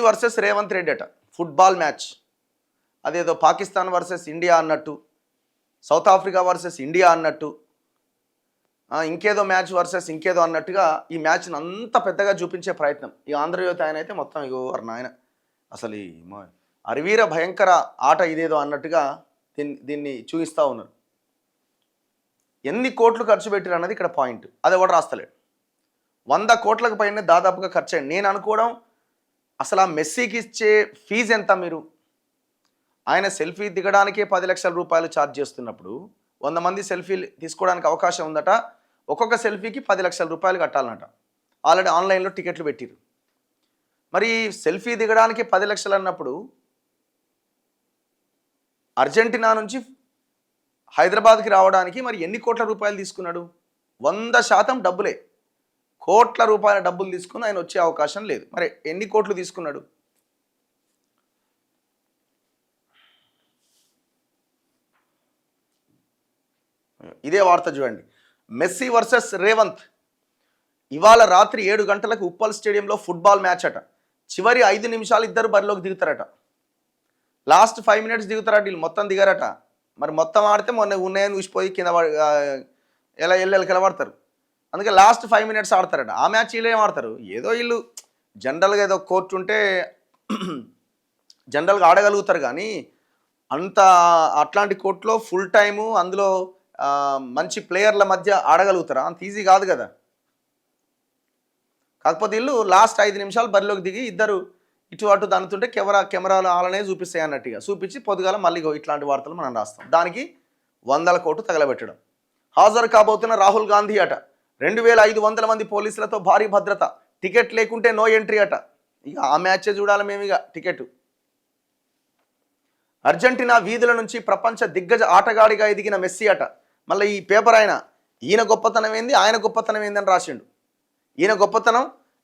Versus Revanth Reddy అట football match. అదేదో Pakistan versus India అన్నట్టు, సౌత్ ఆఫ్రికా వర్సెస్ ఇండియా అన్నట్టు, ఇంకేదో మ్యాచ్ వర్సెస్ ఇంకేదో అన్నట్టుగా ఈ మ్యాచ్ని అంత పెద్దగా చూపించే ప్రయత్నం. ఈ ఆంధ్రజ్యోతి ఆయన అయితే మొత్తం ఇగో నాయన అసలు ఈ అరివీర భయంకర ఆట ఇదేదో అన్నట్టుగా దీన్ని చూపిస్తూ ఉన్నారు. ఎన్ని కోట్లు ఖర్చు పెట్టారు అన్నది ఇక్కడ పాయింట్. అది కూడా రాస్తలేడు. 100 కోట్లకు పైన దాదాపుగా ఖర్చు అయ్యింది. నేను అనుకోవడం అసలు ఆ మెస్సీకి ఇచ్చే ఫీజు ఎంత? మీరు ఆయన సెల్ఫీ దిగడానికే 10 లక్షల రూపాయలు ఛార్జ్ చేస్తున్నప్పుడు 100 మంది సెల్ఫీలు తీసుకోవడానికి అవకాశం ఉందట. ఒక్కొక్క సెల్ఫీకి 10 లక్షల రూపాయలు కట్టాలన్నట. ఆల్రెడీ ఆన్లైన్లో టికెట్లు పెట్టిరు. మరి సెల్ఫీ దిగడానికి 10 లక్షలు అన్నప్పుడు అర్జెంటీనా నుంచి హైదరాబాద్కి రావడానికి మరి ఎన్ని కోట్ల రూపాయలు తీసుకున్నాడు? 100% డబ్బులే. కోట్ల రూపాయల డబ్బులు తీసుకుని ఆయన వచ్చే అవకాశం లేదు. మరి ఎన్ని కోట్లు తీసుకున్నాడు? ఇదే వార్త చూడండి. మెస్సీ వర్సెస్ రేవంత్ ఇవాళ రాత్రి 7 గంటలకు ఉప్పల్ స్టేడియంలో ఫుట్బాల్ మ్యాచ్ అట. చివరి 5 నిమిషాలు ఇద్దరు బరిలోకి దిగుతారట. Last 5 minutes దిగుతారట. వీళ్ళు మొత్తం దిగారట. మరి మొత్తం ఆడితే మొన్న ఉన్నాయని ఊసిపోయి కింద ఎలా కిలబడతారు. అందుకే లాస్ట్ 5 మినిట్స్ ఆడతారట. ఆ మ్యాచ్ వీళ్ళు ఏం ఆడతారు? ఏదో వీళ్ళు జనరల్గా ఏదో కోర్టు ఉంటే జనరల్గా ఆడగలుగుతారు, కానీ అంత అట్లాంటి కోర్టులో ఫుల్ టైము అందులో మంచి ప్లేయర్ల మధ్య ఆడగలుగుతారా? అంత ఈజీ కాదు కదా. కాకపోతే వీళ్ళు లాస్ట్ 5 నిమిషాలు బరిలోకి దిగి ఇద్దరు ఇటు అటు దన్నుతుంటే కెమెరాలు ఆలనే చూపిస్తాయి అన్నట్టుగా చూపించి పొద్దుగాల మళ్ళీ ఇట్లాంటి వార్తలు మనం రాస్తాం. దానికి 100 కోట్లు తగలబెట్టడం. హాజరు కాబోతున్న రాహుల్ గాంధీ అట. 2500 మంది పోలీసులతో భారీ భద్రత. టికెట్ లేకుంటే నో ఎంట్రీ అట. ఇక ఆ మ్యాచే చూడాలి మేము. ఇక టికెట్. అర్జెంటీనా వీధుల నుంచి ప్రపంచ దిగ్గజ ఆటగాడిగా ఎదిగిన మెస్సీ అట. మళ్ళీ ఈ పేపర్ ఈయన గొప్పతనం ఏంది, ఆయన గొప్పతనం ఏంది అని రాసిండు. ఈయన గొప్పతనం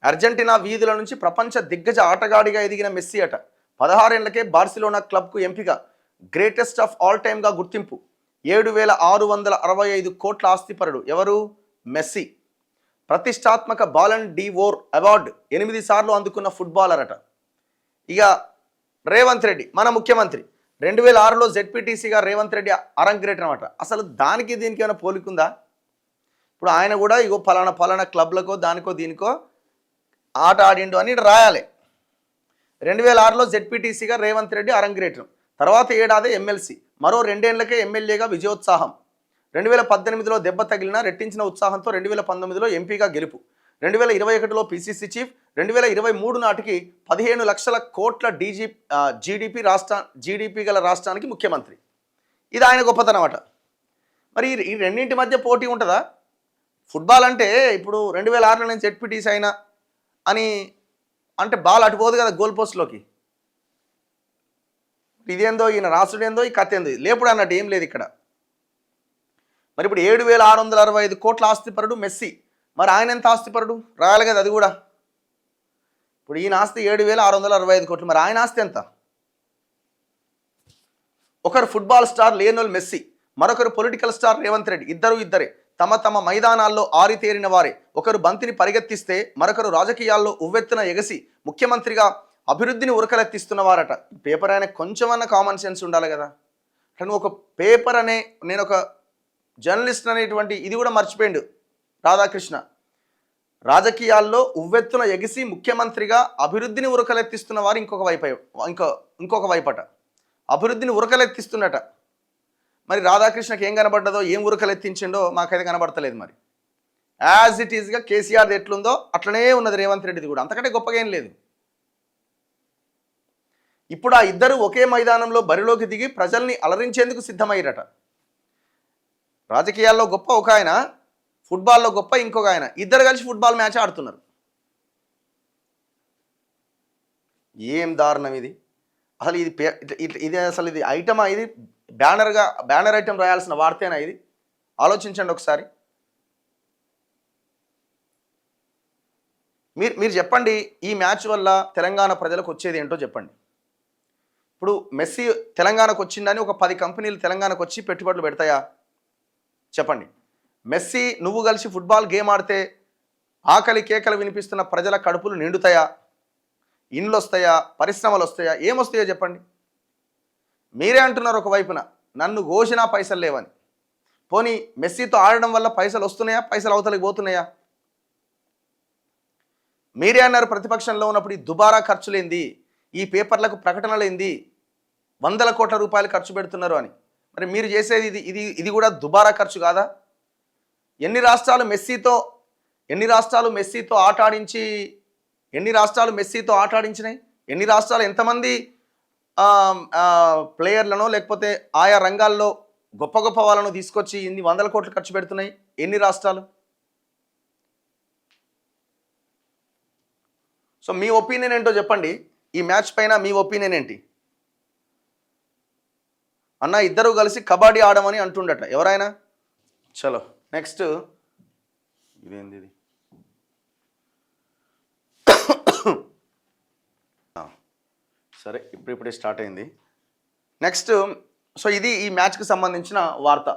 అర్జెంటీనా వీధుల నుంచి ప్రపంచ దిగ్గజ ఆటగాడిగా ఎదిగిన మెస్సీ అట. 16 ఏళ్లకే బార్సిలోనా క్లబ్కు ఎంపిక. గ్రేటెస్ట్ ఆఫ్ ఆల్ టైమ్గా గుర్తింపు. 7665 కోట్ల ఆస్తిపరుడు. ఎవరు? మెస్సీ. ప్రతిష్టాత్మక బాలన్ డివోర్ అవార్డు 8 సార్లు అందుకున్న ఫుట్బాలర్ అట. ఇక రేవంత్ రెడ్డి మన ముఖ్యమంత్రి 2006లో జెడ్పీటీసీగా రేవంత్ రెడ్డి అరంగేట్రం అట. అసలు దానికి దీనికి ఏమైనా పోలికుందా? ఇప్పుడు ఆయన కూడా ఇగో ఫలానా క్లబ్లకో దానికో దీనికో ఆట ఆడిండు అని రాయాలి. 2006లో జెడ్పీటీసీగా రేవంత్ రెడ్డి అరంగేట్రం. తర్వాత ఏడాది ఎమ్మెల్సీ. మరో 2 ఏళ్లకే ఎమ్మెల్యేగా విజయోత్సాహం. 2018లో దెబ్బ తగిలిన రెట్టించిన ఉత్సాహంతో 2019లో ఎంపీగా గెలుపు. 2021లో పీసీసీ చీఫ్. 2023 నాటికి 15 లక్షల కోట్ల జీడీపీ గల రాష్ట్రానికి ముఖ్యమంత్రి. ఇది ఆయన గొప్పతనం అట. మరి ఈ రెండింటి మధ్య పోటీ ఉంటుందా? ఫుట్బాల్ అంటే ఇప్పుడు 2006లో నేను జెడ్పీటీసీ అయినా అని అంటే బాల్ అటుపోదు కదా గోల్ పోస్ట్లోకి. ఇదేందో ఈయన రాసుడేందో ఈ కథ ఏందో లేపుడు అన్నట్టు ఏం లేదు ఇక్కడ. మరి ఇప్పుడు 7665 కోట్ల ఆస్తిపరుడు మెస్సీ. మరి ఆయన ఎంత ఆస్తిపరుడు రాయాలి కదా అది కూడా. ఇప్పుడు ఈయన ఆస్తి 7665 కోట్లు. మరి ఆయన ఆస్తి ఎంత? ఒకరు ఫుట్బాల్ స్టార్ లియోనెల్ మెస్సీ, మరొకరు పొలిటికల్ స్టార్ రేవంత్ రెడ్డి. ఇద్దరే తమ మైదానాల్లో ఆరితేరిన వారే. ఒకరు బంతిని పరిగెత్తిస్తే మరొకరు రాజకీయాల్లో ఉవ్వెత్తున ఎగసి ముఖ్యమంత్రిగా అభివృద్ధిని ఉరకలెత్తిస్తున్నవారట. పేపర్ అనే కొంచెమన్నా కామన్ సెన్స్ ఉండాలి కదా. కానీ ఒక పేపర్ అనే నేను ఒక జర్నలిస్ట్ అనేటువంటి ఇది కూడా మర్చిపోయిండు రాధాకృష్ణ. రాజకీయాల్లో ఉవ్వెత్తున ఎగిసి ముఖ్యమంత్రిగా అభివృద్ధిని ఉరకలెత్తిస్తున్న వారు ఇంకొక వైపట అభివృద్ధిని ఉరకలెత్తిస్తున్నట. మరి రాధాకృష్ణకి ఏం కనబడ్డదో ఏం ఉరకలెత్తించిండో మాకైతే కనబడతలేదు. మరి యాజ్ ఇట్ ఈజ్గా కేసీఆర్ది ఎట్లుందో అట్లనే ఉన్నది రేవంత్ రెడ్డిది కూడా. అంతకంటే గొప్పగా ఏం లేదు. ఇప్పుడు ఆ ఇద్దరు ఒకే మైదానంలో బరిలోకి దిగి ప్రజల్ని అలరించేందుకు సిద్ధమయ్యారట. రాజకీయాల్లో గొప్ప ఒక ఆయన, ఫుట్బాల్లో గొప్ప ఇంకొక ఆయన. ఇద్దరు కలిసి ఫుట్బాల్ మ్యాచ్ ఆడుతున్నారు. ఏం దారుణం ఇది అసలు. ఇది అసలు ఇది ఐటమా? ఇది బ్యానర్ ఐటమ్ రాయాల్సిన వార్తేనా ఇది? ఆలోచించండి ఒకసారి. మీరు చెప్పండి, ఈ మ్యాచ్ వల్ల తెలంగాణ ప్రజలకు వచ్చేది ఏంటో చెప్పండి. ఇప్పుడు మెస్సీ తెలంగాణకు వచ్చిందని ఒక 10 కంపెనీలు తెలంగాణకు వచ్చి పెట్టుబడులు పెడతాయా? చెప్పండి. మెస్సీ నువ్వు కలిసి ఫుట్బాల్ గేమ్ ఆడితే ఆకలి కేకలు వినిపిస్తున్న ప్రజల కడుపులు నిండుతాయా? ఇండ్లు వస్తాయా, పరిశ్రమలు వస్తాయా, ఏమొస్తాయో చెప్పండి. మీరే అంటున్నారు ఒకవైపున నన్ను ఘోషణ పైసలు లేవని. పోనీ మెస్సీతో ఆడడం వల్ల పైసలు వస్తున్నాయా, పైసలు అవతలకి పోతున్నాయా? మీరే అన్నారు ప్రతిపక్షంలో ఉన్నప్పుడు ఈ దుబారా ఖర్చులేంది, ఈ పేపర్లకు ప్రకటనలేంది, 100 కోట్ల రూపాయలు ఖర్చు పెడుతున్నారు అని. మరి మీరు చేసేది ఇది కూడా దుబారా ఖర్చు కాదా? ఎన్ని రాష్ట్రాలు మెస్సీతో ఆట ఆడించినాయి? ఎన్ని రాష్ట్రాలు ఎంతమంది ప్లేయర్లను లేకపోతే ఆయా రంగాల్లో గొప్ప గొప్ప వాళ్ళను తీసుకొచ్చి ఇన్ని 100 కోట్లు ఖర్చు పెడుతున్నాయి? ఎన్ని రాష్ట్రాలు? సో మీ ఒపీనియన్ ఏంటో చెప్పండి. ఈ మ్యాచ్ పైన మీ ఒపీనియన్ ఏంటి? అన్న ఇద్దరు కలిసి కబడ్డీ ఆడమని అంటుండట ఎవరైనా. చలో నెక్స్ట్. ఇదేంది ఇది? సరే ఇప్పుడిప్పుడే స్టార్ట్ అయింది. నెక్స్ట్. సో ఇది ఈ మ్యాచ్కి సంబంధించిన వార్త.